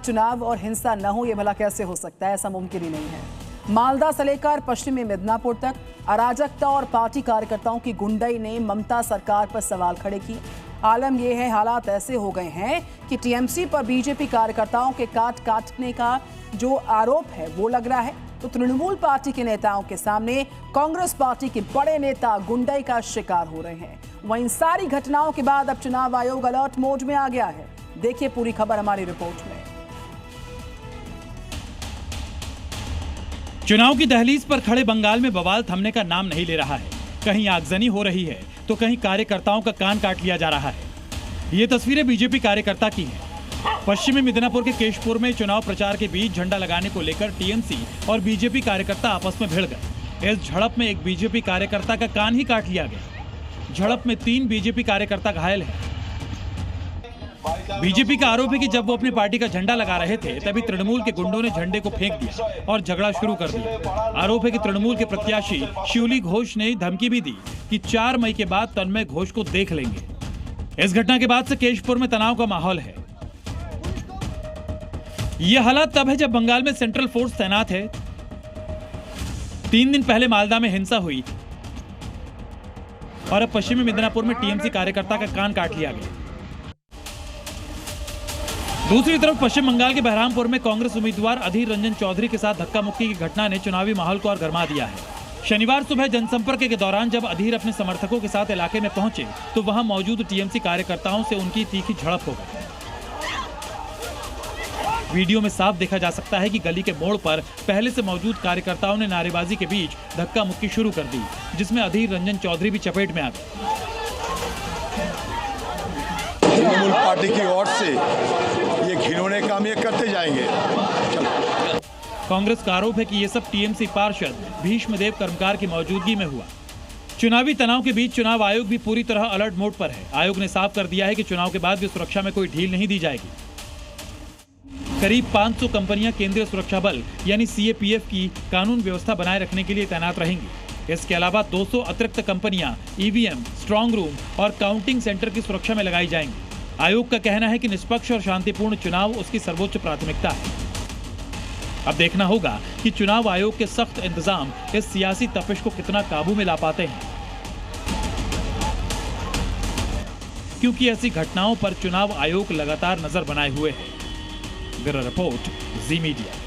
चुनाव और हिंसा न हो, ये भला कैसे हो सकता है? ऐसा मुमकिन ही नहीं है। मालदा से लेकर पश्चिमी मिदनापुर तक अराजकता और पार्टी कार्यकर्ताओं की गुंडाई ने ममता सरकार पर सवाल खड़े किए। आलम यह है, हालात ऐसे हो गए हैं कि टीएमसी पर बीजेपी कार्यकर्ताओं के काटने का जो आरोप है वो लग रहा है, तो तृणमूल पार्टी के नेताओं के सामने कांग्रेस पार्टी के बड़े नेता गुंडाई का शिकार हो रहे हैं। वहीं इन सारी घटनाओं के बाद अब चुनाव आयोग अलर्ट मोड में आ गया है। देखिए पूरी खबर हमारी रिपोर्ट में। चुनाव की दहलीज पर खड़े बंगाल में बवाल थमने का नाम नहीं ले रहा है। कहीं आगजनी हो रही है तो कहीं कार्यकर्ताओं का कान काट लिया जा रहा है। ये तस्वीरें बीजेपी कार्यकर्ता की हैं। पश्चिमी मिदनापुर के केशपुर में चुनाव प्रचार के बीच झंडा लगाने को लेकर टीएमसी और बीजेपी कार्यकर्ता आपस में भिड़ गए। इस झड़प में एक बीजेपी कार्यकर्ता का कान ही काट लिया गया। झड़प में 3 बीजेपी कार्यकर्ता घायल हैं। बीजेपी का आरोप है कि जब वो अपनी पार्टी का झंडा लगा रहे थे तभी तृणमूल के गुंडों ने झंडे को फेंक दिया और झगड़ा शुरू कर दिया। आरोप है कि तृणमूल के प्रत्याशी शिवली घोष ने धमकी भी दी कि 4 मई के बाद तन्मय घोष को देख लेंगे। इस घटना के बाद से केशपुर में तनाव का माहौल है। यह हालात तब है जब बंगाल में सेंट्रल फोर्स तैनात है। 3 दिन पहले मालदा में हिंसा हुई और अब पश्चिमी मिदनापुर में टीएमसी कार्यकर्ता का कान काट लिया गया। दूसरी तरफ पश्चिम बंगाल के बहरामपुर में कांग्रेस उम्मीदवार अधीर रंजन चौधरी के साथ धक्का मुक्की की घटना ने चुनावी माहौल को और गर्मा दिया है। शनिवार सुबह जनसंपर्क के दौरान जब अधीर अपने समर्थकों के साथ इलाके में पहुंचे तो वहां मौजूद टीएमसी कार्यकर्ताओं से उनकी तीखी झड़प हो गई। वीडियो में साफ देखा जा सकता है कि गली के मोड़ पर पहले से मौजूद कार्यकर्ताओं ने नारेबाजी के बीच धक्का मुक्की शुरू कर दी, जिसमें अधीर रंजन चौधरी भी चपेट में आ गए। तृणमूल पार्टी की ओर से ये घिनौने काम ये करते जाएंगे। कांग्रेस का आरोप है कि ये सब टीएमसी पार्षद भीष्मदेव कर्मकार की मौजूदगी में हुआ। चुनावी तनाव के बीच चुनाव आयोग भी पूरी तरह अलर्ट मोड पर है। आयोग ने साफ कर दिया है कि चुनाव के बाद भी सुरक्षा में कोई ढील नहीं दी जाएगी। करीब 500 कंपनियां केंद्रीय सुरक्षा बल यानी सीएपीएफ की कानून व्यवस्था बनाए रखने के लिए तैनात रहेंगी। इसके अलावा 200 अतिरिक्त कंपनियां ईवीएम, स्ट्रांग रूम और काउंटिंग सेंटर की सुरक्षा में लगाई जाएंगी। आयोग का कहना है कि निष्पक्ष और शांतिपूर्ण चुनाव उसकी सर्वोच्च प्राथमिकता है। अब देखना होगा कि चुनाव आयोग के सख्त इंतजाम इस सियासी तपिश को कितना काबू में ला पाते हैं, क्योंकि ऐसी घटनाओं पर चुनाव आयोग लगातार नजर बनाए हुए है। ब्यूरो रिपोर्ट, जी मीडिया।